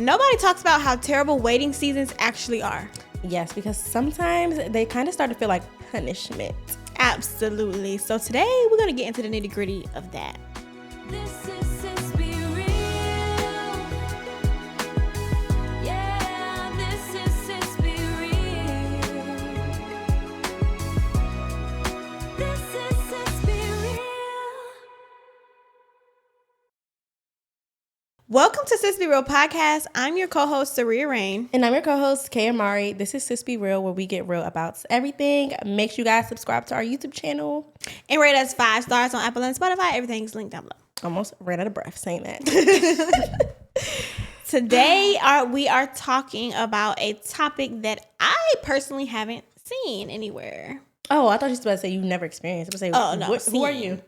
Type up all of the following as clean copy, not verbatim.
Nobody talks about how terrible waiting seasons actually are. Yes, because sometimes they kind of start to feel like punishment. Absolutely. So today we're going to get into the nitty gritty of that. This is Sis Be Real. Yeah, this is Sis Be Real. This is Sis Be Real. Welcome to Sis Be Real Podcast. I'm your co-host, Saria Rain. And I'm your co-host, Kay Amari. This is Sis Be Real, where we get real about everything. Make sure you guys subscribe to our YouTube channel. And rate us 5 stars on Apple and Spotify. Everything's linked down below. Almost ran out of breath saying that. Today, we are talking about a topic that I personally haven't seen anywhere. Oh, I thought you were about to say you never experienced. I was about to say, who are you?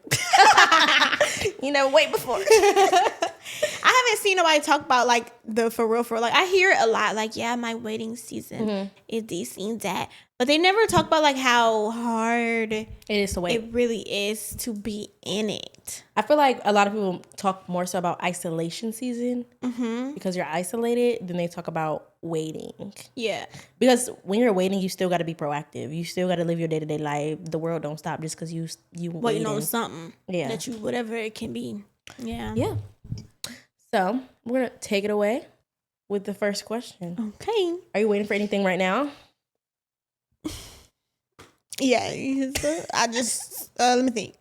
You know, wait before. I haven't seen nobody talk about like the for real. Like I hear it a lot, like, yeah, my waiting season is this and that. But they never talk about like how hard It is to wait. it really is to be in it. I feel like a lot of people talk more so about isolation season because you're isolated than they talk about waiting. Yeah. Because when you're waiting, you still got to be proactive. You still got to live your day-to-day life. The world don't stop just because you Waiting on something. Yeah. That you, whatever it can be. Yeah. Yeah. So we're going to take it away with the first question. Okay. Are you waiting for anything right now? Yeah. I just, let me think.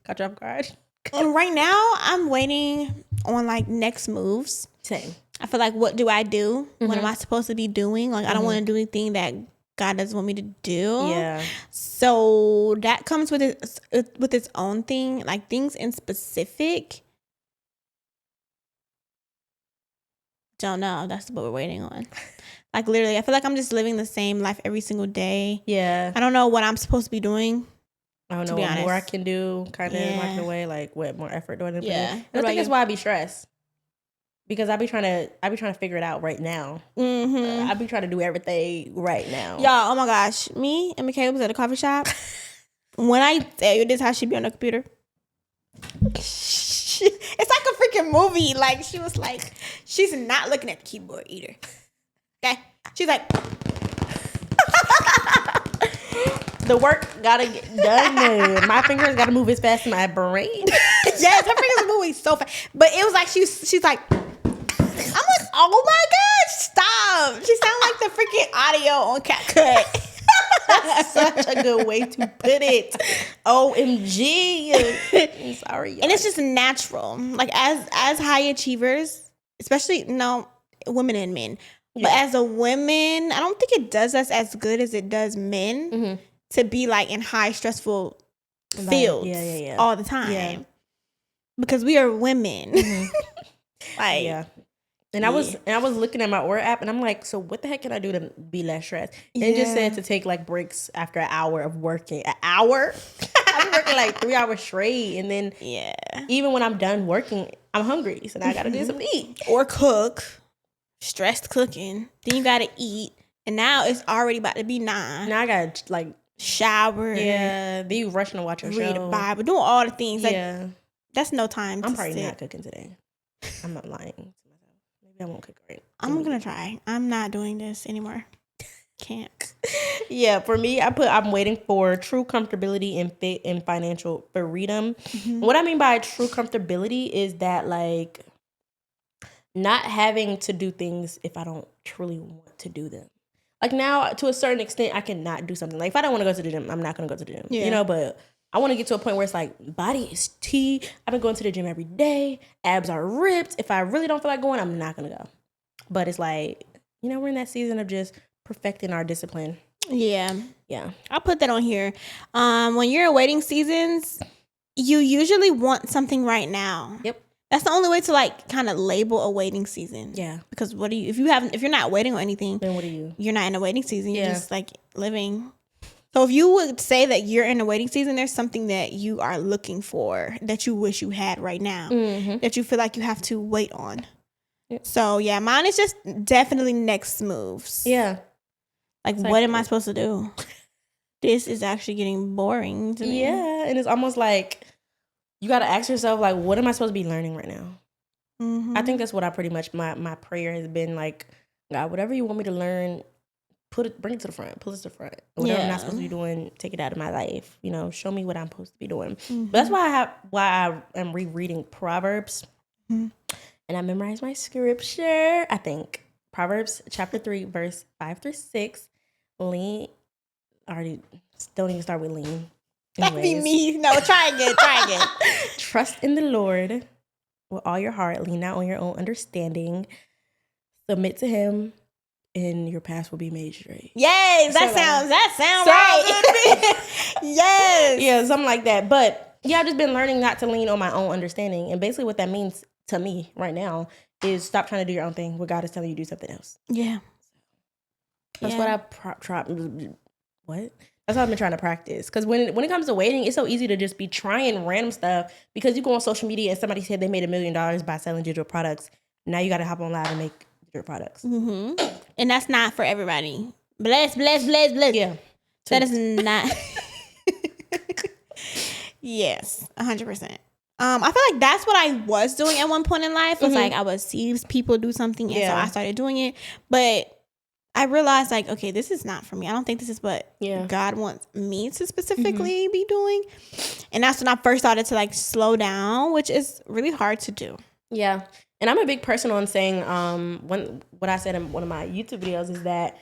Got you off guard? Right now, I'm waiting on like next moves. Same. I feel like, what do I do? What am I supposed to be doing? Like, I don't want to do anything that God doesn't want me to do. Yeah. So that comes with its own thing, like things in specific. Don't know. That's what we're waiting on. Like literally, I feel like I'm just living the same life every single day. Yeah. I don't know what I'm supposed to be doing. I don't know be what more I honest. can do, kind of Yeah. in a way, like what more effort do I need to put Yeah. in? What I about think that's you? why I be stressed. Because I be trying to figure it out right now. I be trying to do everything right now. Y'all, oh my gosh. Me and Michaela was at a coffee shop. When I tell you this, how she be on the computer. It's like a freaking movie. Like, she was like, she's not looking at the keyboard either. Okay? She's like, The work gotta get done. My fingers gotta move as fast as my brain. yes, her fingers are moving so fast. But it was like, she's like, I'm like, oh my God, stop. She sounded like the freaking audio on CapCut. That's such a good way to put it. OMG. I'm sorry, y'all. And it's just natural. Like as high achievers, especially women and men. But as a woman, I don't think it does us as good as it does men to be like in high stressful fields all the time. Yeah. Because we are women. Like Yeah. And I was looking at my Aura app and I'm like, so what the heck can I do to be less stressed? And it just said to take like breaks after an hour of working. An hour? I'm working like 3 hours straight. And then even when I'm done working, I'm hungry. So now I gotta do something to eat. or cook. Stressed cooking. Then you gotta eat. And now it's already about to be 9. Now I gotta like Shower. Yeah. Then you rushing to watch your Read show. the Bible. Doing all the things. Like Yeah. that's no time I'm to probably sit. not cooking today. I'm not lying to myself. Maybe I won't cook right. I'm gonna try. I'm not doing this anymore. Can't. Yeah, for me, I'm waiting for true comfortability and fit and financial freedom. What I mean by true comfortability is that like not having to do things if I don't truly want to do them. Like now, to a certain extent, I cannot do something. Like if I don't want to go to the gym, I'm not gonna go to the gym. Yeah. You know, but I want to get to a point where it's like body is tea. I've been going to the gym every day. Abs are ripped. If I really don't feel like going, I'm not gonna go. But it's like, we're in that season of just perfecting our discipline. Yeah. Yeah. I'll put that on here. When you're in waiting seasons, you usually want something right now. Yep. That's the only way to like kind of label a waiting season. Yeah. Because if you're not waiting on anything, Then what do you? you're not in a waiting season. You're Yeah. just like living. So if you would say that you're in a waiting season, there's something that you are looking for that you wish you had right now that you feel like you have to wait on. Yep. So yeah, mine is just definitely next moves. Yeah. Like, what am I supposed to do? This is actually getting boring to me. Yeah. And it's almost like you got to ask yourself, like, what am I supposed to be learning right now? Mm-hmm. I think that's what I pretty much, my prayer has been like, God, whatever you want me to learn, bring it to the front, pull it to the front. Whatever I'm not supposed to be doing, take it out of my life. You know, show me what I'm supposed to be doing. But that's why I am rereading Proverbs, and I memorized my scripture. I think Proverbs chapter 3, verse 5-6. Lean. Already don't even start with lean. That'd be Anyways. me. No, try again. Trust in the Lord with all your heart. Lean not on your own understanding. Submit to Him, and your path will be made straight. Yes, that sounds right. Yes. Yeah, something like that. But yeah, I've just been learning not to lean on my own understanding. And basically what that means to me right now is stop trying to do your own thing where God is telling you to do something else. Yeah. That's what what? That's what I've been trying to practice. Because when it comes to waiting, it's so easy to just be trying random stuff because you go on social media and somebody said they made $1 million by selling digital products. Now you got to hop on live and make digital products. Mm-hmm. And that's not for everybody. Bless. Yeah. That is not. Yes, 100%. I feel like that's what I was doing at one point in life. Was like I would see people do something, and so I started doing it. But I realized, like, okay, this is not for me. I don't think this is what God wants me to specifically be doing. And that's when I first started to like slow down, which is really hard to do. Yeah. And I'm a big person on saying, what I said in one of my YouTube videos is that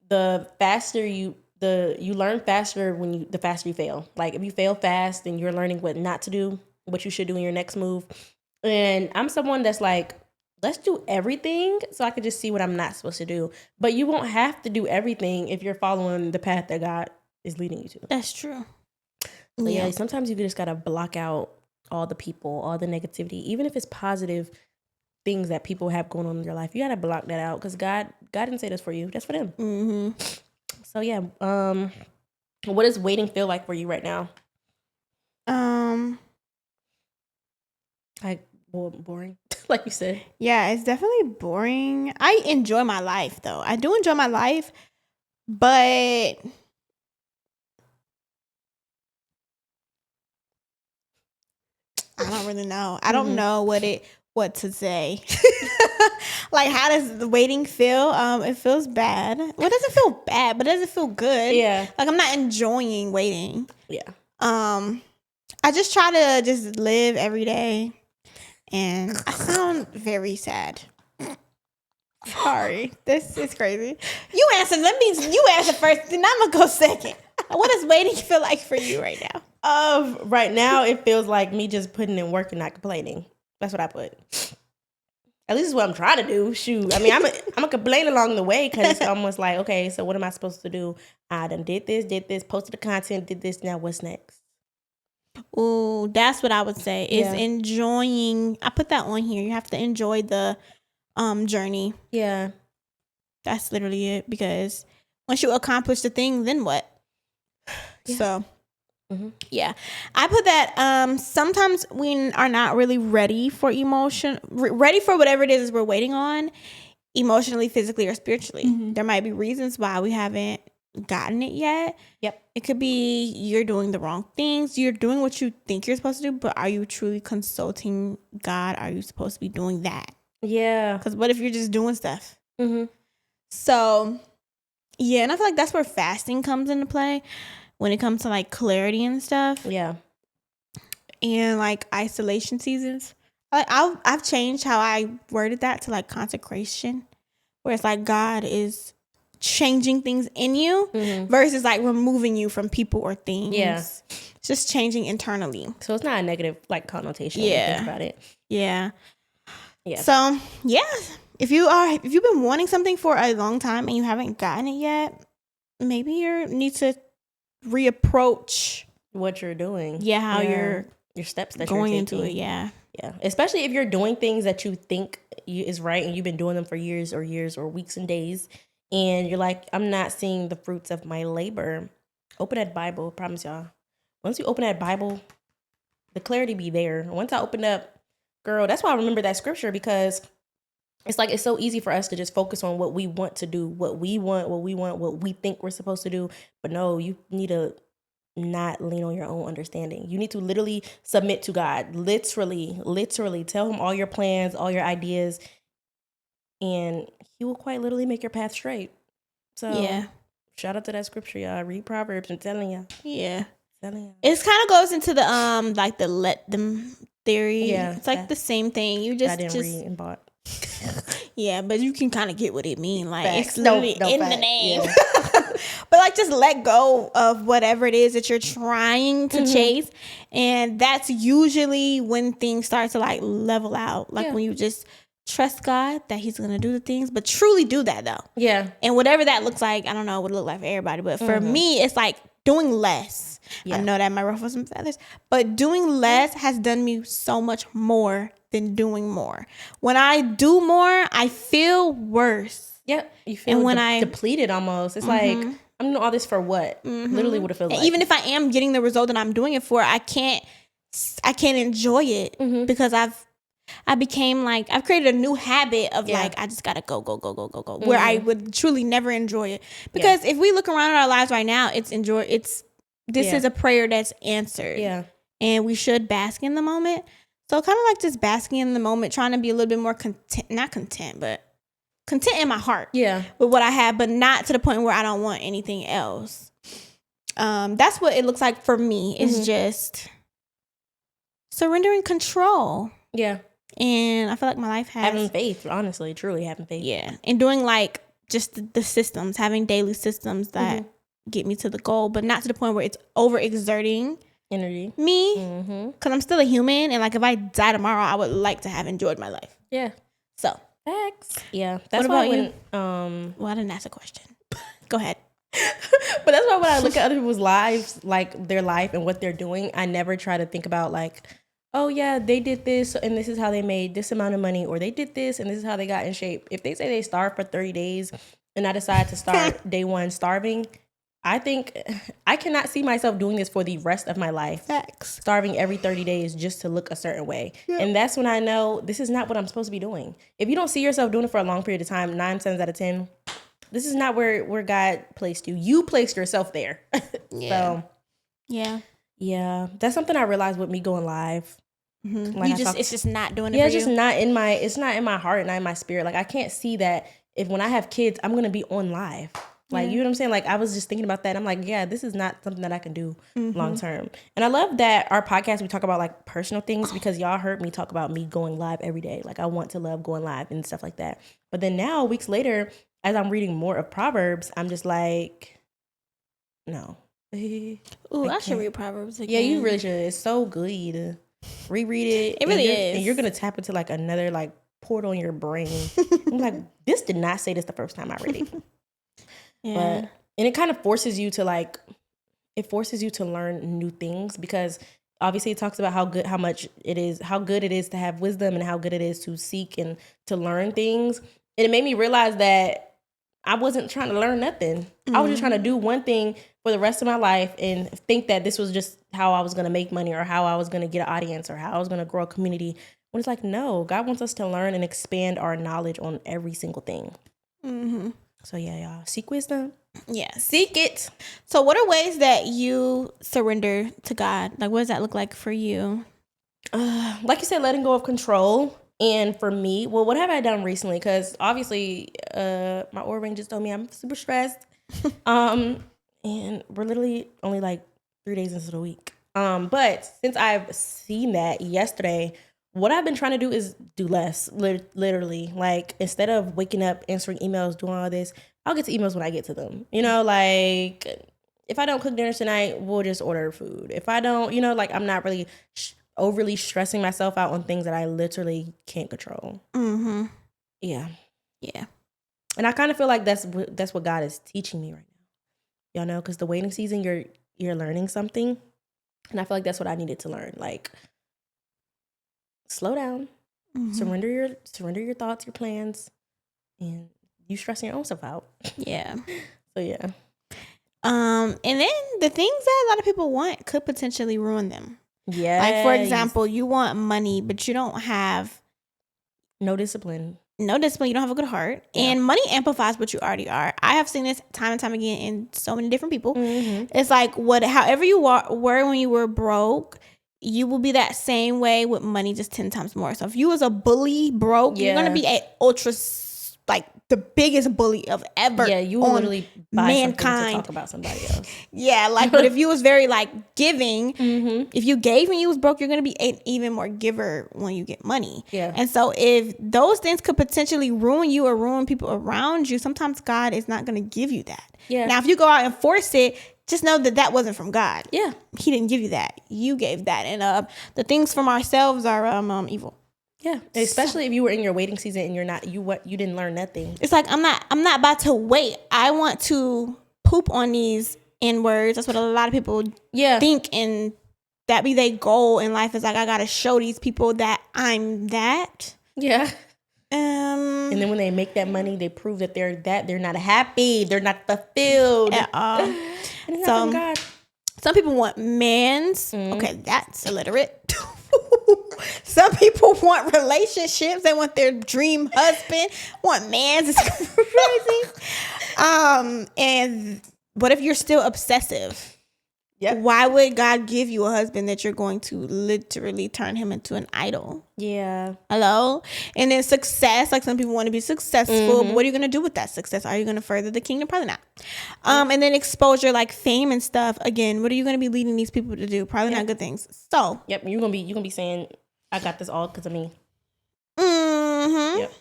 the faster you learn faster the faster you fail. Like if you fail fast, then you're learning what not to do, what you should do in your next move. And I'm someone that's like, let's do everything so I can just see what I'm not supposed to do. But you won't have to do everything if you're following the path that God is leading you to. That's true. So yeah, sometimes you just gotta block out all the people, all the negativity, even if it's positive things that people have going on in their life. You gotta block that out because God didn't say this for you. That's for them. Mm-hmm. So yeah, what does waiting feel like for you right now? Like boring, like you said. Yeah, it's definitely boring. I enjoy my life though. I do enjoy my life, but I don't really know. I don't know what to say. Like, how does the waiting feel? It feels bad. Well, it doesn't feel bad, but it doesn't feel good. Yeah. Like I'm not enjoying waiting. Yeah. I just try to just live every day, and I sound very sad. Sorry, this is crazy. You answer. Let me. You answer first, then I'm gonna go second. What does waiting feel like for you right now? Right now, it feels like me just putting in work and not complaining. That's what I put. At least it's what I'm trying to do. Shoot, I mean, I'm a complain along the way because it's almost like, okay, so what am I supposed to do? I done did this, posted the content, did this. Now what's next? Oh, that's what I would say. Is enjoying. I put that on here. You have to enjoy the journey. Yeah, that's literally it. Because once you accomplish the thing, then what? Yeah. So. Yeah, I put that sometimes we are not really ready for ready for whatever it is we're waiting on, emotionally, physically, or spiritually. There might be reasons why we haven't gotten it yet. Yep. It could be you're doing the wrong things. You're doing what you think you're supposed to do, but are you truly consulting God? Are you supposed to be doing that? Yeah. Because what if you're just doing stuff? So, yeah, and I feel like that's where fasting comes into play. When it comes to like clarity and stuff, and like isolation seasons, like I've changed how I worded that to like consecration, where it's like God is changing things in you versus like removing you from people or things. Yeah, it's just changing internally. So it's not a negative like connotation. Yeah, when you think about it. Yeah. So yeah, if you've been wanting something for a long time and you haven't gotten it yet, maybe you need to reapproach what you're doing. How you're your steps that going you're taking. into it. Yeah, especially if you're doing things that you think is right and you've been doing them for years or weeks and days, and you're like, I'm not seeing the fruits of my labor. Open that Bible. I promise y'all, once you open that Bible, the clarity be there. Once I opened up, girl, that's why I remember that scripture, because it's like it's so easy for us to just focus on what we want to do, what we think we're supposed to do. But no, you need to not lean on your own understanding. You need to literally submit to God. Literally tell him all your plans, all your ideas, and he will quite literally make your path straight. So shout out to that scripture, y'all. Read Proverbs. I'm telling y'all. Yeah. It kind of goes into the like the let them theory. Yeah, it's like the same thing. You just read and bought. Yeah, but you can kind of get what it means. Like Facts. it's literally in fact. the name. Yeah. But like just let go of whatever it is that you're trying to chase, and that's usually when things start to like level out. Like when you just trust God that He's gonna do the things, but truly do that though. Yeah. And whatever that looks like, I don't know what it look like for everybody, but for me, it's like doing less. Yeah. I know that might ruffle some feathers, but doing less has done me so much more than doing more. When I do more, I feel worse. Yep. You feel and when I depleted almost. It's like, I'm doing all this for what? Literally what it feels like. Even if I am getting the result that I'm doing it for, I can't enjoy it because I became like, I've created a new habit of like, I just gotta go, where I would truly never enjoy it. Because if we look around at our lives right now, this is a prayer that's answered. Yeah. And we should bask in the moment. So kind of like just basking in the moment, trying to be a little bit more not content, but content in my heart. Yeah. With what I have, but not to the point where I don't want anything else. That's what it looks like for me. It's just surrendering control. Yeah. And I feel like my life has... having faith, honestly, truly having faith. Yeah. And doing like just the systems, having daily systems that get me to the goal, but not to the point where it's overexerting energy. Me. Because I'm still a human. And like if I die tomorrow, I would like to have enjoyed my life. Yeah. So. Facts. Yeah. That's what about you? Well, I didn't ask a question. Go ahead. But that's why when I look at other people's lives, like their life and what they're doing, I never try to think about like, oh yeah, they did this and this is how they made this amount of money, or they did this and this is how they got in shape. If they say they starved for 30 days and I decide to start day one starving, I think I cannot see myself doing this for the rest of my life. Facts. Starving every 30 days just to look a certain way. Yep. And that's when I know this is not what I'm supposed to be doing. If you don't see yourself doing it for a long period of time, 9 times out of 10, this is not where God placed you. You placed yourself there. So, yeah. That's something I realized with me going live. Like it's just not doing it for you? Yeah, it's not in my heart, not in my spirit. Like I can't see that if when I have kids, I'm going to be on live. Like, you know what I'm saying? Like, I was just thinking about that. I'm like, yeah, this is not something that I can do long term. And I love that our podcast, we talk about like personal things because y'all heard me talk about me going live every day. Like, I want to love going live and stuff like that. But then now, weeks later, as I'm reading more of Proverbs, I'm just like, no. Ooh, I should read Proverbs again. Yeah, you really should. It's so good. Reread it. It really is. And you're going to tap into like another like portal in your brain. I'm like, this did not say this the first time I read it. Yeah. But and it kind of forces you to like, it forces you to learn new things because obviously it talks about how good it is to have wisdom and how good it is to seek and to learn things. And it made me realize that I wasn't trying to learn nothing. I was just trying to do one thing for the rest of my life and think that this was just how I was going to make money or how I was going to get an audience or how I was going to grow a community. When it's like, no, God wants us to learn and expand our knowledge on every single thing. So yeah, y'all, seek wisdom. Yeah, seek it. So what are ways that you surrender to God? Like, what does that look like for you? Like you said, letting go of control. And for me, well, what have I done recently? Because obviously, my Oura ring just told me I'm super stressed. And we're literally only like 3 days into the week. But since I've seen that yesterday, what I've been trying to do is do less, literally. Like, instead of waking up, answering emails, doing all this, I'll get to emails when I get to them. You know, like, if I don't cook dinner tonight, we'll just order food. If I don't, you know, like, I'm not really overly stressing myself out on things that I literally can't control. Yeah. And I kind of feel like that's what God is teaching me right now. Y'all know, because the waiting season, you're learning something. And I feel like that's what I needed to learn. Like, slow down, surrender your thoughts, your plans, and you stressing your own self out. Yeah. So yeah. And then the things that a lot of people want could potentially ruin them. Yeah. Like, for example, you want money, but you don't have no discipline. no discipline, you don't have a good heart, and money amplifies what you already are. I have seen this time and time again in so many different people. It's like however you were when you were broke, you will be that same way with money, just 10 times more. So if you was a bully broke, you're gonna be a ultra, like the biggest bully of ever. Yeah, you will literally buy mankind something to talk about somebody else. Yeah, like, but if you was very like giving, if you gave when you was broke, you're gonna be an even more giver when you get money. Yeah. And so if those things could potentially ruin you or ruin people around you, sometimes God is not gonna give you that. Yeah. Now, if you go out and force it, just know that that wasn't from God. Yeah. He didn't give you that. You gave that, and the things from ourselves are evil. Yeah, especially if you were in your waiting season and you didn't learn nothing. It's like I'm not about to wait. I want to poop on these N words. That's what a lot of people think, and that be their goal in life. Is like, I gotta show these people that I'm that. Yeah. And then when they make that money, they prove that they're not happy. They're not fulfilled at all. And it's not from God. Some people want mans. Okay, that's illiterate. Some people want relationships. They want their dream husband. Want mans. It's crazy. And what if you're still obsessive? Yep. Why would God give you a husband that you're going to literally turn him into an idol? Yeah. Hello? And then success, like some people want to be successful, but what are you going to do with that success? Are you going to further the kingdom? Probably not. And then exposure, like fame and stuff. Again, what are you going to be leading these people to do? Probably not good things. So. Yep. You're gonna be saying, I got this all because of me. Yep.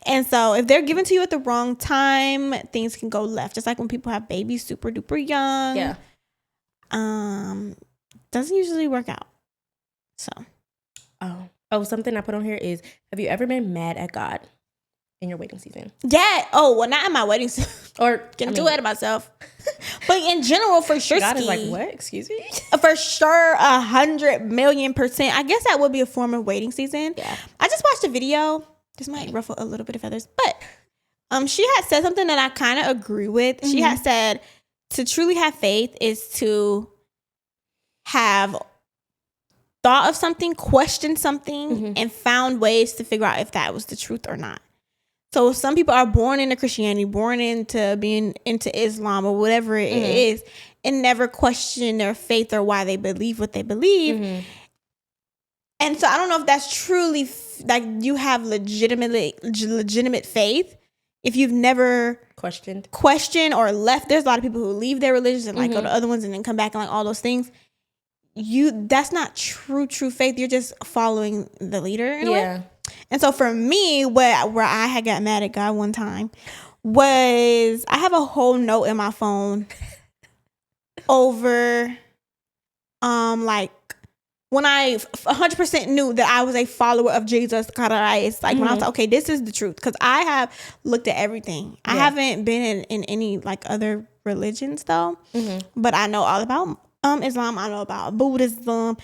And so if they're given to you at the wrong time, things can go left. Just like when people have babies super duper young. Yeah. Doesn't usually work out. So. Oh, something I put on here is, have you ever been mad at God in your waiting season? Yeah. Oh, well, not in my wedding season. Or Getting too ahead of myself. But in general, for sure. God is like, what? Excuse me? For sure, 100,000,000%. I guess that would be a form of waiting season. Yeah. I just watched a video. This might ruffle a little bit of feathers, but she had said something that I kind of agree with. She had said to truly have faith is to have thought of something, questioned something, and found ways to figure out if that was the truth or not. So some people are born into Christianity, born into being into Islam or whatever it is, and never question their faith or why they believe what they believe. And so I don't know if that's truly like you have legitimate faith if you've never questioned or left. There's a lot of people who leave their religions and like go to other ones and then come back and like all those things. That's not true faith. You're just following the leader in a way. And so for me, where I had got mad at God one time was I have a whole note in my phone over like when I 100% knew that I was a follower of Jesus Christ. Like when I was like, okay, this is the truth. Because I have looked at everything. I haven't been in any like other religions though. But I know all about Islam. I know about Buddhism.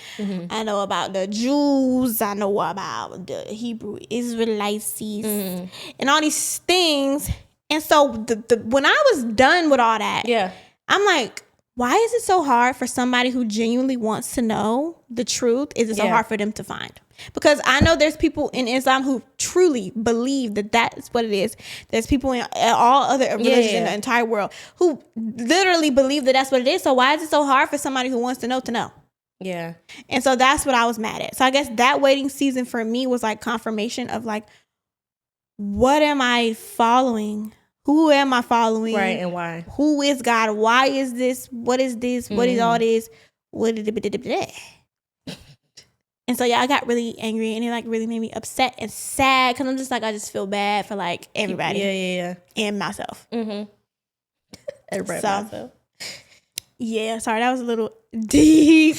I know about the Jews. I know about the Hebrew Israelites and all these things. And so when I was done with all that, I'm like, why is it so hard for somebody who genuinely wants to know the truth? Is it so hard for them to find? Because I know there's people in Islam who truly believe that that's what it is. There's people in all other religions in the entire world who literally believe that that's what it is. So why is it so hard for somebody who wants to know? Yeah. And so that's what I was mad at. So I guess that waiting season for me was like confirmation of like, what am I following? Who am I following? Right, and why? Who is God? Why is this? What is this? What is all this? What is it? And so I got really angry, and it like really made me upset and sad because I'm just like, I just feel bad for like everybody, and myself. Everybody, myself. Yeah, sorry, that was a little deep,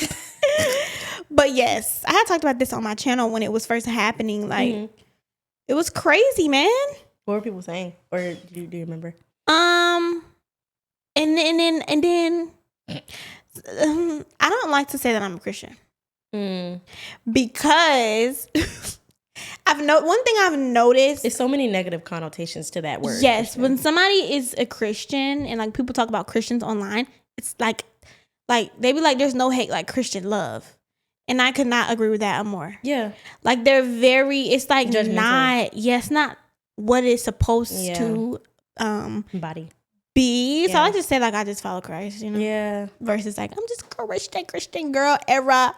but yes, I had talked about this on my channel when it was first happening. Like, it was crazy, man. What were people saying, or do you remember? And then I don't like to say that I'm a Christian. Because one thing I've noticed, there's so many negative connotations to that word. Yes, Christian. when somebody is a Christian and like people talk about Christians online, it's like they be like, there's no hate like Christian love, and I could not agree with that more. Yeah, like they're very. It's like judgmental. not what it's supposed to body. be. So Yeah. I just say like I just follow Christ, you know. Yeah. Versus like I'm just Christian girl era.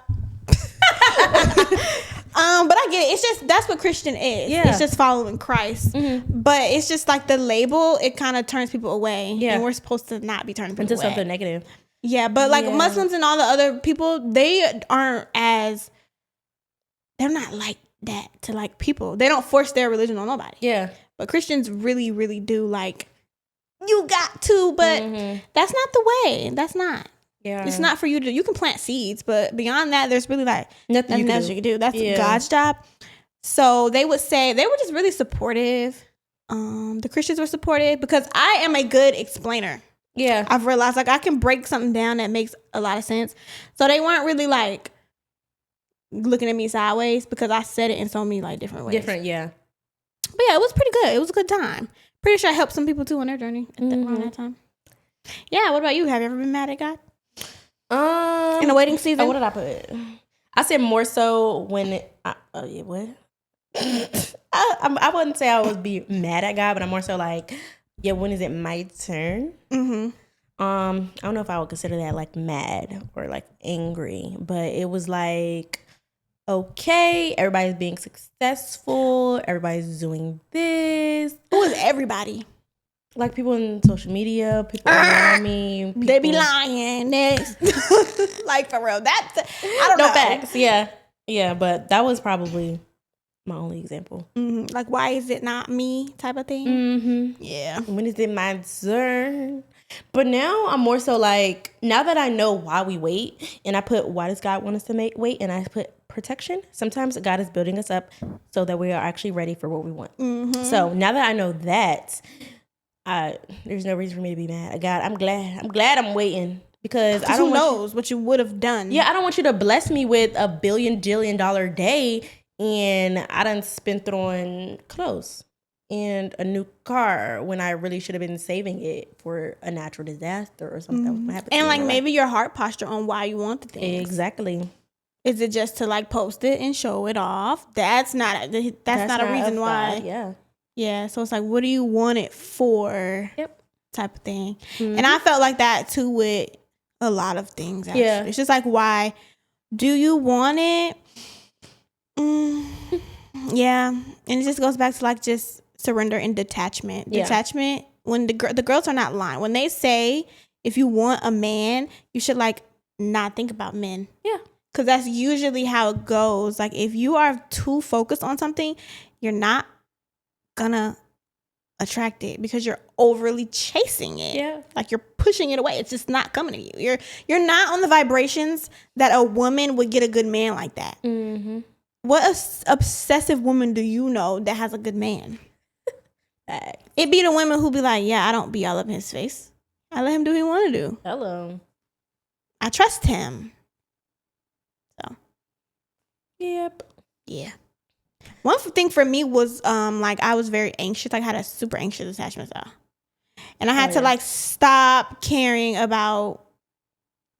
But I get it. It's just that's what Christian is. Yeah. It's just following Christ. But it's just like the label. It kind of turns people away. Yeah. And we're supposed to not be turning people Into away. something negative. Yeah, but like Yeah. Muslims and all the other people, they aren't as. They're not like that to like people. They don't force their religion on nobody. Yeah. But Christians really, really do like. You got to, but that's not the way. That's not. Yeah. It's not for you to. You can plant seeds, but beyond that, there's really like nothing else you can do. That's God's job. So they would say they were just really supportive. The Christians were supportive because I am a good explainer. Yeah. I've realized like I can break something down that makes a lot of sense. So they weren't really like looking at me sideways because I said it in so many like different ways. Yeah. But yeah, it was pretty good. It was a good time. Pretty sure I helped some people too on their journey around that time. Yeah. What about you? Have you ever been mad at God? In the waiting season? What did I put? I said more so when what? I wouldn't say I would be mad at God, but I'm more so like, yeah, when is it my turn? I don't know if I would consider that like mad or like angry, but it was like, okay, everybody's being successful, everybody's doing this. Who is everybody? Like people in social media, people around me. They be lying. Like for real. That's I don't know. No facts. Yeah, but that was probably my only example. Like why is it not me type of thing? Yeah. When is it my turn? But now I'm more so like, now that I know why we wait, and I put why does God want us to wait, and I put protection. Sometimes God is building us up so that we are actually ready for what we want. So now that I know that, there's no reason for me to be mad. God, I'm glad I'm waiting because I don't who knows what you would have done. Yeah, I don't want you to bless me with $1 billion day and I done spent it on clothes and a new car when I really should have been saving it for a natural disaster or something that was gonna happen. And like maybe your heart posture on why you want the thing. Exactly. Is it just to like post it and show it off? That's not a reason why. Yeah. Yeah, so it's like, what do you want it for? Yep. Type of thing. And I felt like that too with a lot of things. Actually. Yeah. It's just like, why do you want it? Yeah. And it just goes back to like just surrender and detachment. Yeah. Detachment, when the girls are not lying. When they say, if you want a man, you should like not think about men. Yeah. Because that's usually how it goes. Like if you are too focused on something, you're not gonna attract it because you're overly chasing it. Yeah. Like you're pushing it away. It's just not coming to you. You're not on the vibrations that a woman would get a good man like that. What obsessive woman do you know that has a good man? It be the women who be like, yeah, I don't be all up in his face. I let him do what he want to do. Hello. I trust him. So. Yep. Yeah. One thing for me was like I was very anxious. I had a super anxious attachment style. And I had to like stop caring about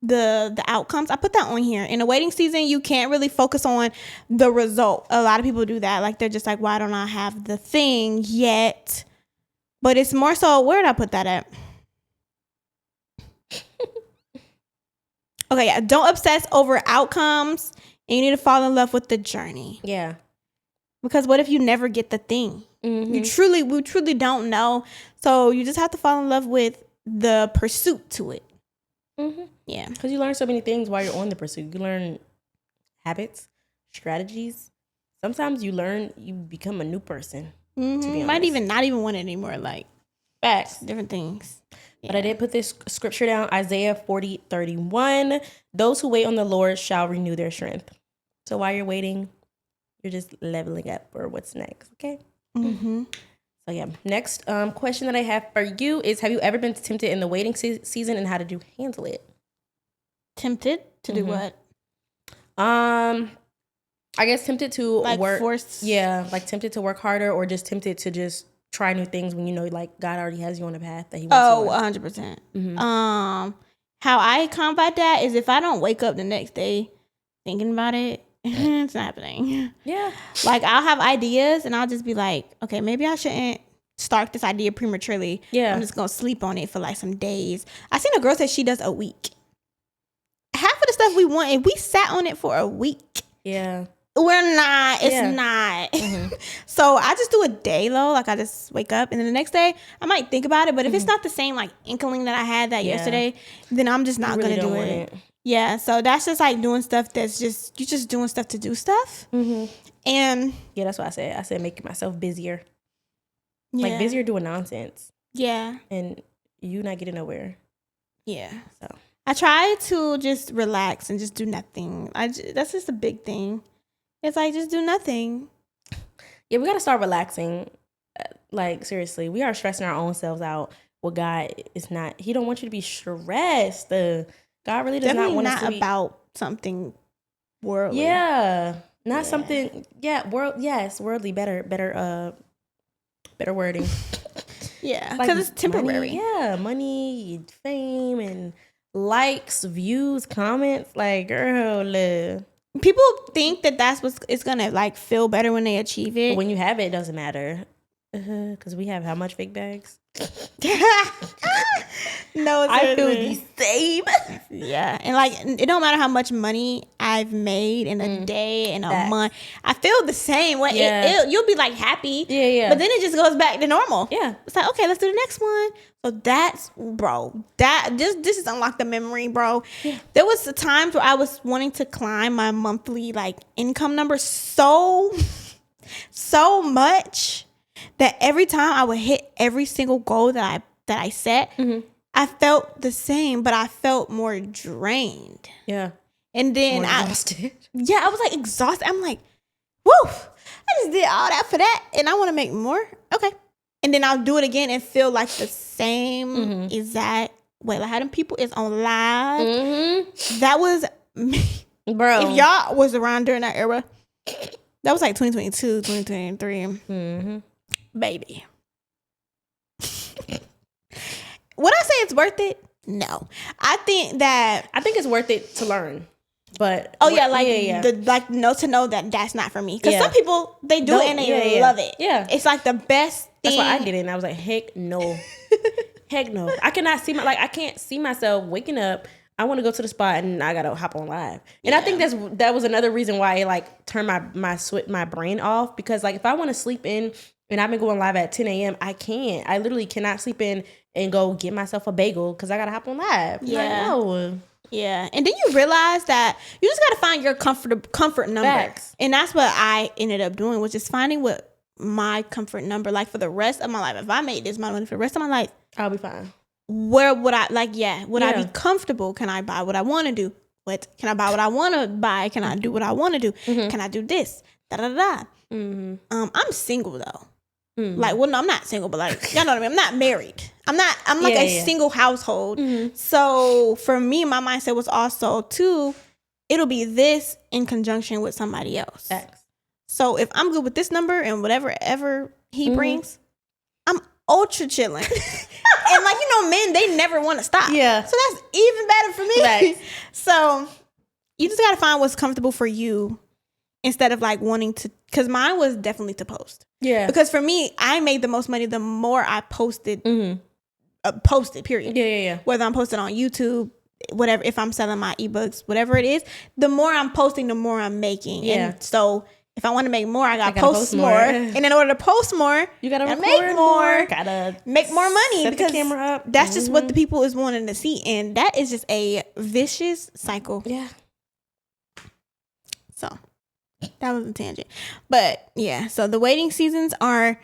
the outcomes. I put that on here. In a waiting season, you can't really focus on the result. A lot of people do that. Like they're just like, why don't I have the thing yet? But it's more so, where did I put that at? Okay, yeah. Don't obsess over outcomes. And you need to fall in love with the journey. Yeah. Because what if you never get the thing? We truly don't know. So you just have to fall in love with the pursuit to it. Yeah. Because you learn so many things while you're on the pursuit. You learn habits, strategies. Sometimes you become a new person. To be Might honest. even not even want it anymore. Like Facts. different things. But I did put this scripture down, Isaiah 40:31. Those who wait on the Lord shall renew their strength. So while you're waiting, you're just leveling up for what's next, okay? So yeah, next question that I have for you is, have you ever been tempted in the waiting season, and how did you handle it? Tempted to do what? I guess tempted to Like work. forced. Yeah, like tempted to work harder, or just tempted to just try new things when you know, like, God already has you on a path that He wants you on. 100%. How I combat that is if I don't wake up the next day thinking about it, it's not happening. Yeah. Like I'll have ideas and I'll just be like, okay, maybe I shouldn't start this idea prematurely. Yeah. I'm just gonna sleep on it for like some days. I seen a girl say she does a week. Half of the stuff we want, if we sat on it for a week, Yeah. we're not. It's Yeah. not. So I just do a day low. Like I just wake up and then the next day I might think about it. But if it's not the same like inkling that I had that Yeah. yesterday, then I'm just not You really gonna don't do want it. it. Yeah. So that's just like doing stuff that's just, you're just doing stuff to do stuff. And Yeah, that's what I said. I said making myself busier. yeah. Like busier doing nonsense. Yeah. And you not getting nowhere. Yeah. So I try to just relax and just do nothing. That's just a big thing. It's like just do nothing. yeah, we gotta start relaxing. Like seriously, we are stressing our own selves out. Well, God is not. He don't want you to be stressed. God really does Definitely not want not us to be. about something worldly. Yeah, not Yeah. something. Yeah, yes, worldly. Better wording. Yeah. Like Because it's temporary. Money, yeah, money, fame, and likes, views, comments. Like, girl, People think that that's what's it's gonna like feel better when they achieve but it. when you have it, it doesn't matter. Because we have how much fake bags? No, it's I feel really- the same. Yeah, and like it don't matter how much money I've made in a day, in a Facts. month. I feel the same way. Yeah. You'll be like happy. Yeah. But then it just goes back to normal. Yeah. It's like, okay, let's do the next one. So that's, bro, this is unlock the memory, bro. Yeah. There was a times where I was wanting to climb my monthly like income number so much that every time I would hit every single goal that I set, I felt the same, but I felt more drained. Yeah. And then More I exhausted. was like exhausted. I'm like, woo, I just did all that for that and I want to make more. Okay. And then I'll do it again and feel like the same exact way. Like how them people is on live. That was me. Bro. If y'all was around during that era, that was like 2022, 2023. Baby. Would I say it's worth it? No. I think it's worth it to learn. But to know that that's not for me. Because Yeah. some people they do it and they love it. Yeah. It's like the best thing. That's why I did it. And I was like, heck no. Heck no. I can't see myself waking up. I want to go to the spot and I gotta hop on live. And I think that was another reason why it like turned my brain off. Because like if I want to sleep in and I've been going live at 10 a.m., I can't. I literally cannot sleep in and go get myself a bagel because I gotta hop on live. Yeah. Like, no. Yeah. And then you realize that you just gotta find your comfort number. Facts. And that's what I ended up doing, was just finding what my comfort number, like for the rest of my life. If I made this amount of money for the rest of my life, I'll be fine. where would I I be comfortable? Can I buy what I want to do? Can I buy what I want to buy? Can I do what I want to do? Can I do this? I'm single though. Like, well, no, I'm not single, but like, y'all know what I mean? I'm not married. I'm like a single household. So for me, my mindset was also too, it'll be this in conjunction with somebody else. Facts. So if I'm good with this number and whatever ever he brings, I'm ultra chilling. And like, men, they never want to stop. Yeah. So that's even better for me. Right. So you just got to find what's comfortable for you instead of like wanting to, because mine was definitely to post. Yeah. Because for me, I made the most money the more I posted, period. Yeah. Whether I'm posting on YouTube, whatever, if I'm selling my ebooks, whatever it is, the more I'm posting, the more I'm making. Yeah. And so if I want to make more, I got to post more. And in order to post more, You gotta make more. Gotta make more money, set because the camera up. that's just what the people is wanting to see. And that is just a vicious cycle. Yeah. So that was a tangent. But yeah, so the waiting seasons are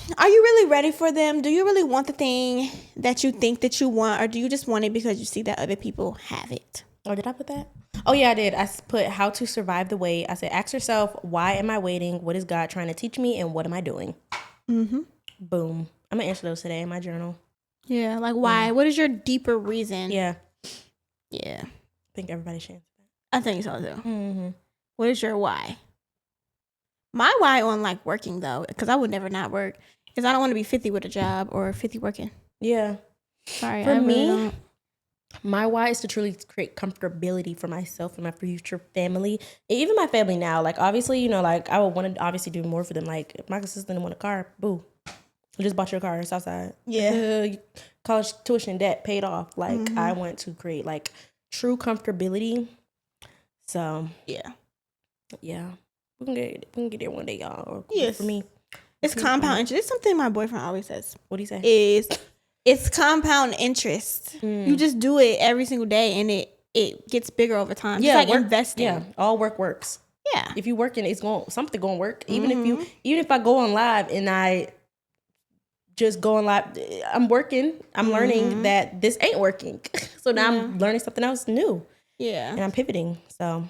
you really ready for them? Do you really want the thing that you think that you want, or do you just want it because you see that other people have it? Oh, did I put that? Oh, yeah, I did. I put how to survive the wait. I said, ask yourself, why am I waiting? What is God trying to teach me? And what am I doing? Boom. I'm going to answer those today in my journal. Yeah, like why? What is your deeper reason? Yeah. Yeah. I think everybody should answer I think so too. that. What is your why? My why on like working though, because I would never not work, is I don't want to be 50 with a job or 50 working. Yeah. Sorry, For I really me, don't. My why is to truly create comfortability for myself and my future family, and even my family now. Like, obviously, you know, like, I would want to obviously do more for them. Like, if my sister didn't want a car, boo, you just bought your car. It's outside. Yeah. College tuition debt paid off. Like, Mm-hmm. I want to create like true comfortability. So Yeah. yeah, we can get there one day, y'all. Yes. For me, It's compound interest. It's something my boyfriend always says. what do you say? It's compound interest. You just do it every single day, and it gets bigger over time. Yeah, It's like investing. Yeah, all work works. Yeah. If you working, it's something gonna work. Even if I go on live and I just go on live, I'm working. I'm learning that this ain't working. So now I'm learning something else new. Yeah. And I'm pivoting. So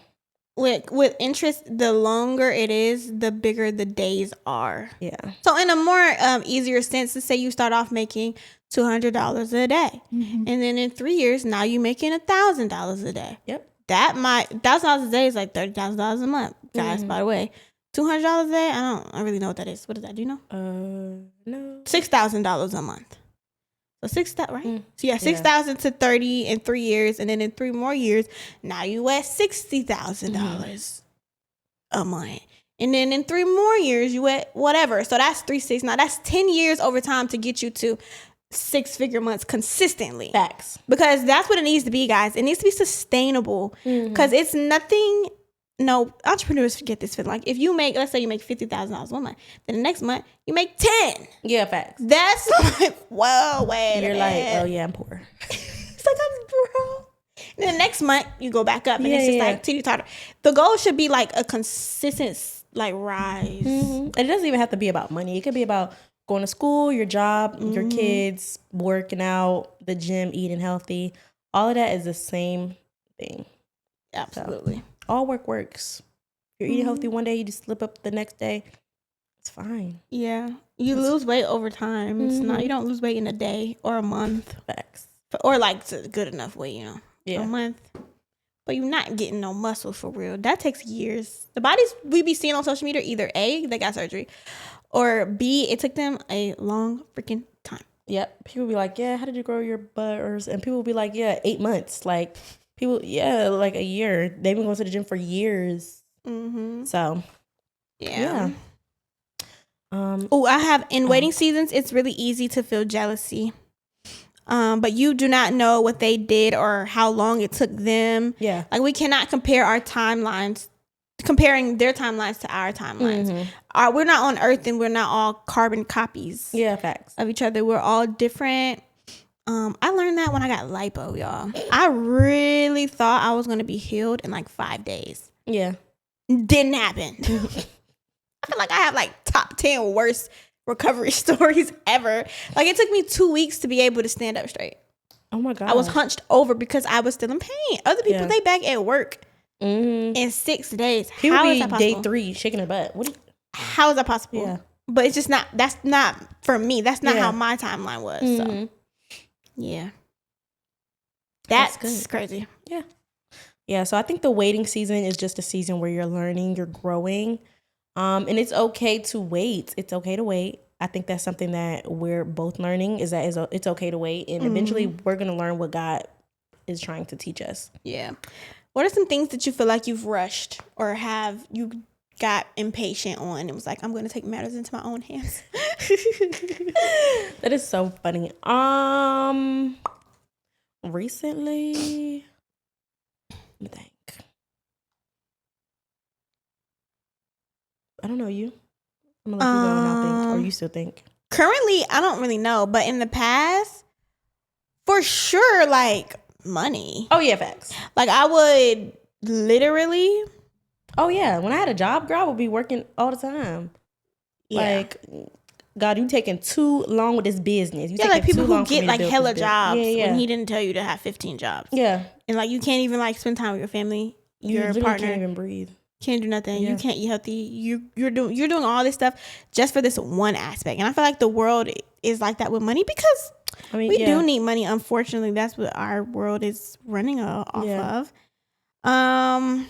With interest, the longer it is, the bigger the days are. yeah. So in a more easier sense, let's say you start off making $200 a day, and then in 3 years, now you're making $1,000 a day. Yep. That might $1,000 a day is like $30,000 a month, guys. By the way, $200 a day, I don't really know what that is. What is that? Do you know? No. $6,000 a month. So 6,000, right? So yeah, 6,000 to 30 in 3 years, and then in 3 more years, now you at $60,000 a month, and then in 3 more years, you at whatever. So that's 3 6. Now that's 10 years over time to get you to 6-figure months consistently. Facts. Because that's what it needs to be, guys. It needs to be sustainable. Because it's nothing. No, entrepreneurs forget this. Like, if you make, let's say you make $50,000 one month, then the next month you make 10. Yeah, facts. That's like, whoa, wait. You're a like, minute. oh yeah, I'm poor. It's like, I'm broke. And then the next month you go back up, and it's just Yeah. like teeter totter. The goal should be like a consistent like rise. And it doesn't even have to be about money. It could be about going to school, your job, your kids, working out, the gym, eating healthy. All of that is the same thing. Absolutely. All work works. You're eating healthy one day, you just slip up the next day. It's fine. Yeah. You lose weight over time. It's not, you don't lose weight in a day or a month. Facts. Or like it's a good enough weight, you know. Yeah. A month. But you're not getting no muscle for real. That takes years. The bodies we be seeing on social media, either A, they got surgery, or B, it took them a long freaking time. Yep. People be like, yeah, how did you grow your butt? And people be like, yeah, 8 months. Like, people, yeah, like a year. They've been going to the gym for years. So, yeah. Oh, I have in waiting seasons, it's really easy to feel jealousy. But you do not know what they did or how long it took them. Yeah. Like, we cannot compare our timelines, comparing their timelines to our timelines. We're not on Earth, and we're not all carbon copies Yeah, facts. of each other. We're all different. I learned that when I got lipo, y'all. I really thought I was going to be healed in like 5 days. Yeah. Didn't happen. I feel like I have like top 10 worst recovery stories ever. Like, it took me 2 weeks to be able to stand up straight. Oh my God. I was hunched over because I was still in pain. Other people, Yeah. they back at work in 6 days. People How is be that day possible? 3 shaking their butt. How is that possible? Yeah. But it's just not, that's not for me. That's not Yeah. how my timeline was. So, yeah. That's That's good. crazy. Yeah. Yeah. So I think the waiting season is just a season where you're learning, you're growing. And it's okay to wait. It's okay to wait. I think that's something that we're both learning, is that it's okay to wait. And eventually we're going to learn what God is trying to teach us. Yeah. What are some things that you feel like you've rushed or have you got impatient on? It was like, I'm going to take matters into my own hands. That is so funny. Recently, let me think. I don't know, you. I'm gonna let you go and I'll think, or you still think. Currently, I don't really know, but in the past, for sure, like money. Oh yeah, facts. Like, I would literally, Oh yeah, when I had a job, girl, I would be working all the time. yeah. Like, God, you taking too long with this business. You Yeah, like taking people too long who for me get to like build hella this business. jobs Yeah. when he didn't tell you to have 15 jobs. Yeah. And like, you can't even like spend time with your family, You your literally partner. can't even breathe. Can't do nothing. Yeah. You can't eat healthy. You're doing all this stuff just for this one aspect. And I feel like the world is like that with money because I mean, we yeah. do need money. Unfortunately, that's what our world is running off Yeah. of. And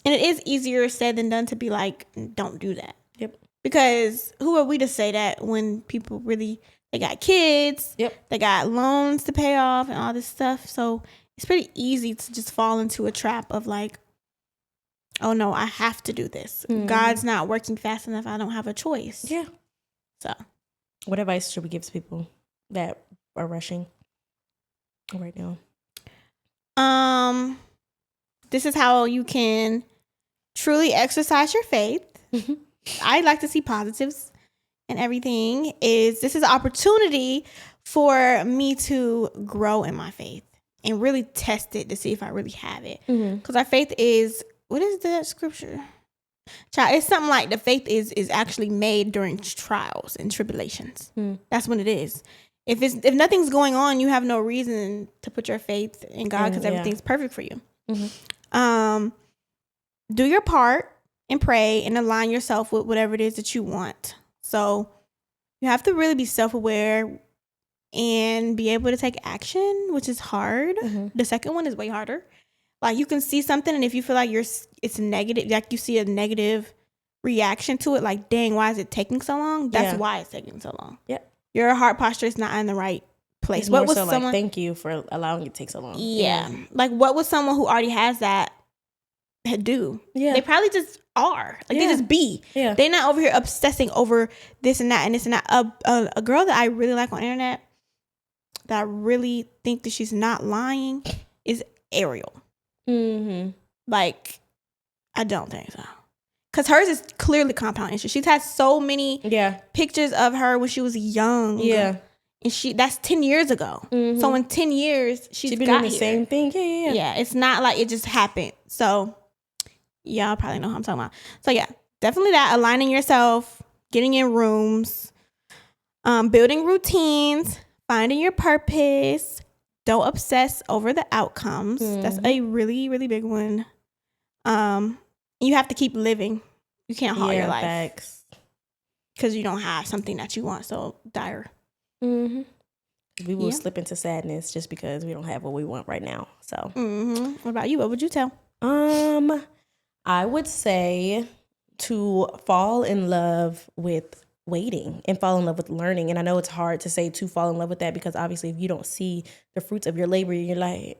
it is easier said than done to be like, don't do that. Yep. Because who are we to say that when people really, they got kids, Yep. they got loans to pay off and all this stuff. So it's pretty easy to just fall into a trap of like, oh no, I have to do this. God's not working fast enough. I don't have a choice. Yeah. So, what advice should we give to people that are rushing right now? This is how you can truly exercise your faith. I like to see positives and everything. This is an opportunity for me to grow in my faith and really test it to see if I really have it. Because our faith is, what is that scripture? Child, it's something like the faith is actually made during trials and tribulations. That's when it is. If nothing's going on, you have no reason to put your faith in God because everything's perfect for you. Do your part and pray and align yourself with whatever it is that you want. So you have to really be self-aware and be able to take action, which is hard. The second one is way harder. Like you can see something, and if you feel like it's negative, like you see a negative reaction to it, like dang, why is it taking so long? That's why it's taking so long. Yep. Your heart posture is not in the right place. It's what was someone like, thank you for allowing it to take so long. Yeah. Like what would someone who already has that do? Yeah. They probably just are. Like they just be. Yeah. They're not over here obsessing over this and that and this and that. A girl that I really like on the internet that I really think that she's not lying is Ariel. Like, I don't think so. Because hers is clearly compound interest. She's had so many pictures of her when she was young. Yeah. And that's 10 years ago. So in 10 years, she's been doing the same thing. Yeah. Yeah, it's not like it just happened. So, y'all probably know who I'm talking about. So, yeah, definitely that. Aligning yourself, getting in rooms, building routines, finding your purpose. Don't obsess over the outcomes. That's a really, really big one. You have to keep living. You can't halt your life because you don't have something that you want so dire. We will slip into sadness just because we don't have what we want right now. So, what about you? What would you tell? I would say to fall in love with waiting and fall in love with learning. And I know it's hard to say to fall in love with that because obviously if you don't see the fruits of your labor, you're like,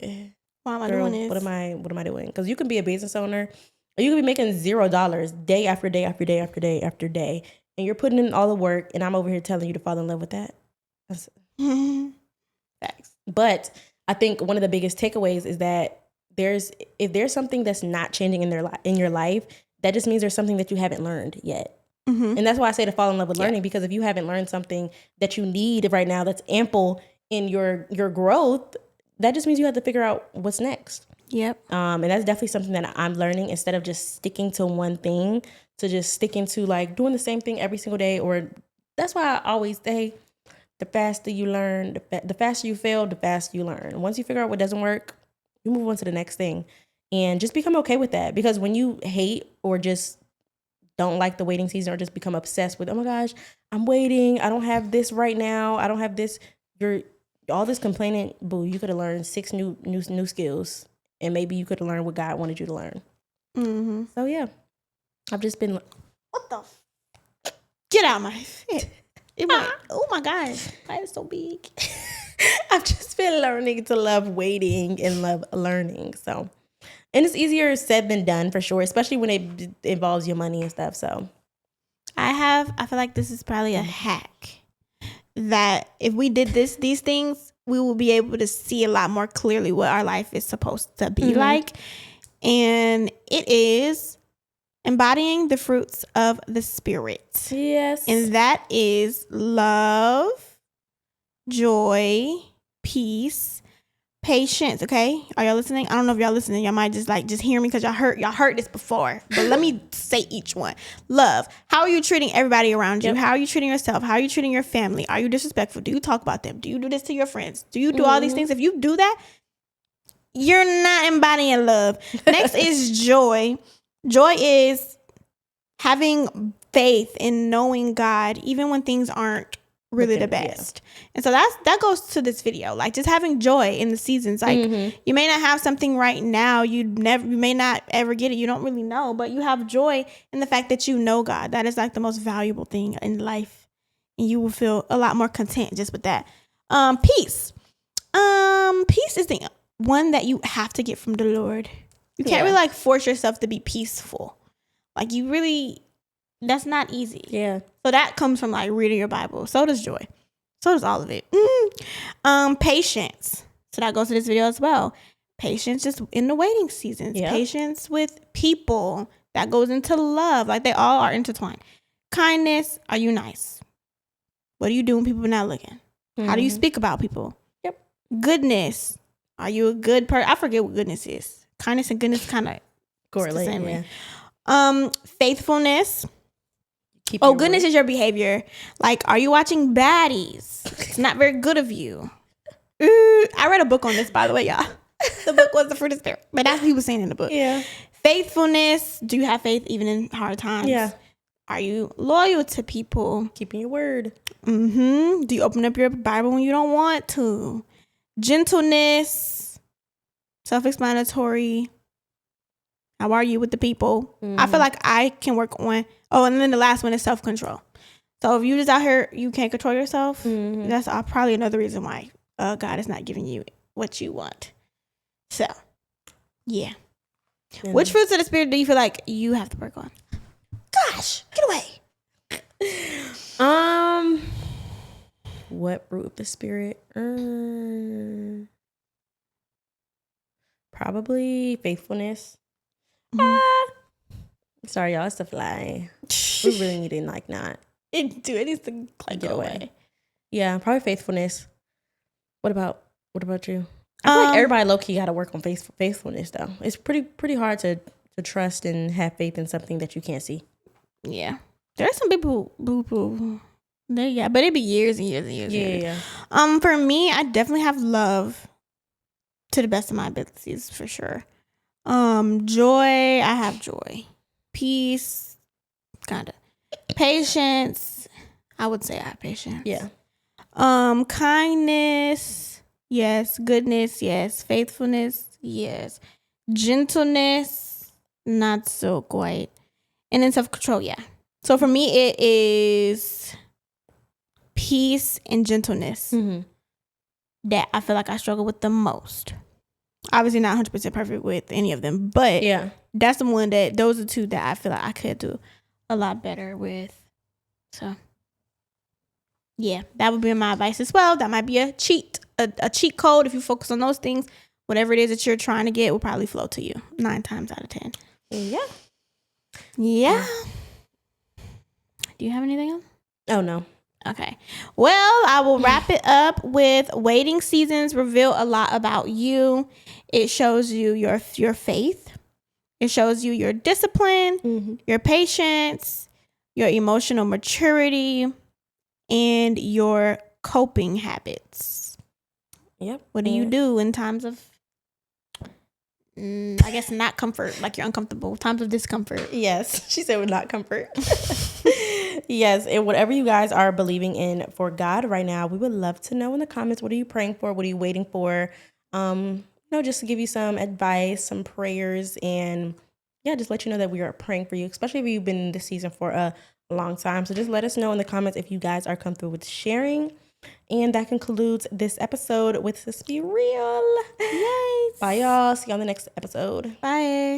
why am I doing this? What am I doing? Because you can be a business owner or you can be making $0 day after day after day after day after day. And you're putting in all the work and I'm over here telling you to fall in love with that. That's facts. But I think one of the biggest takeaways is that if there's something that's not changing in your life, that just means there's something that you haven't learned yet. And that's why I say to fall in love with learning, because if you haven't learned something that you need right now that's ample in your growth, that just means you have to figure out what's next. Yep. And that's definitely something that I'm learning, instead of just sticking to one thing, to just sticking to like doing the same thing every single day. Or that's why I always say the faster you learn, the faster you fail, the faster you learn. Once you figure out what doesn't work, you move on to the next thing and just become okay with that. Because when you hate or just don't like the waiting season or just become obsessed with, oh my gosh, I'm waiting, I don't have this right now, I don't have this, you're all this complaining, boo, you could have learned 6 new skills, and maybe you could have learned what God wanted you to learn. So yeah, I've just been, what the get out of my head. Oh my gosh, that is so big. I've just been learning to love waiting and love learning. So, and it's easier said than done for sure, especially when it involves your money and stuff. So I feel like this is probably a hack that if we did these things, we will be able to see a lot more clearly what our life is supposed to be like. And it is embodying the fruits of the Spirit. Yes. And that is love, joy, peace, patience. Okay, are y'all listening? I don't know if y'all listening. Y'all might just hear me because y'all heard this before. But let me say each one. Love. How are you treating everybody around you? How are you treating yourself? How are you treating your family? Are you disrespectful? Do you talk about them? Do you do this to your friends? Do you do all these things? If you do that, you're not embodying love. Next is joy. Joy is having faith in knowing God even when things aren't really the best. And so that goes to this video, like just having joy in the seasons. Like you may not have something right now, you may not ever get it, you don't really know, but you have joy in the fact that you know God. That is like the most valuable thing in life, and you will feel a lot more content just with that. Peace is one that you have to get from the Lord. You can't Yeah. really like force yourself to be peaceful. Like you really, that's not easy. Yeah. So that comes from like reading your Bible. So does joy. So does all of it. Patience. So that goes to this video as well. Patience just in the waiting seasons. Yeah. Patience with people. That goes into love. Like they all are intertwined. Kindness. Are you nice? What do you do when people are not looking? How do you speak about people? Yep. Goodness. Are you a good person? I forget what goodness is. Kindness and goodness kind of Correlate. same Yeah. Faithfulness. Keep Oh, your goodness word. is your behavior. Like, are you watching baddies? It's not very good of you. I read a book on this, by the way, y'all. The book was The Fruit of the Spirit, but that's what he was saying in the book. Yeah. Faithfulness. Do you have faith even in hard times? Yeah. Are you loyal to people? Keeping your word. Do you open up your Bible when you don't want to? Gentleness. Self-explanatory. How are you with the people? I feel like I can work on. Oh, and then the last one is self-control. So if you just out here, you can't control yourself. That's probably another reason why God is not giving you what you want. So, yeah. Which fruits of the spirit do you feel like you have to work on? Gosh, get away. What fruit of the spirit? Probably faithfulness. Sorry, y'all. It's a fly. We really need to like not It needs to like get go away. away. Yeah, probably faithfulness. What about you? I feel like everybody low key got to work on faithfulness though. It's pretty hard to trust and have faith in something that you can't see. Yeah, there are some people who but it'd be years and years and years. and years. Yeah. For me, I definitely have love to the best of my abilities for sure. Joy, I have joy. Peace, kinda. Patience, I would say I have patience. Yeah. Kindness, yes. Goodness, yes. Faithfulness, yes. Gentleness, not so quite. And then self-control, yeah. So for me, it is peace and gentleness that I feel like I struggle with the most. Obviously not 100% perfect with any of them, but Yeah. that's the one those are two that I feel like I could do a lot better with. So yeah, that would be my advice as well. That might be a cheat code. If you focus on those things, whatever it is that you're trying to get will probably flow to you 9 times out of 10. Yeah. Do you have anything else? Oh no. Okay. Well, I will wrap it up with waiting seasons reveal a lot about you. It shows you your faith. It shows you your discipline, your patience, your emotional maturity, and your coping habits. Yep. What do you do in times of, I guess, not comfort, like you're uncomfortable, times of discomfort? Yes, she said with not comfort. Yes, and whatever you guys are believing in for God right now, we would love to know in the comments. What are you praying for? What are you waiting for? Just to give you some advice, some prayers, and yeah, just let you know that we are praying for you, especially if you've been in this season for a long time. So just let us know in the comments if you guys are comfortable with sharing. And that concludes this episode with Sis Be Real. Yes. Bye, y'all. See you on the next episode. Bye.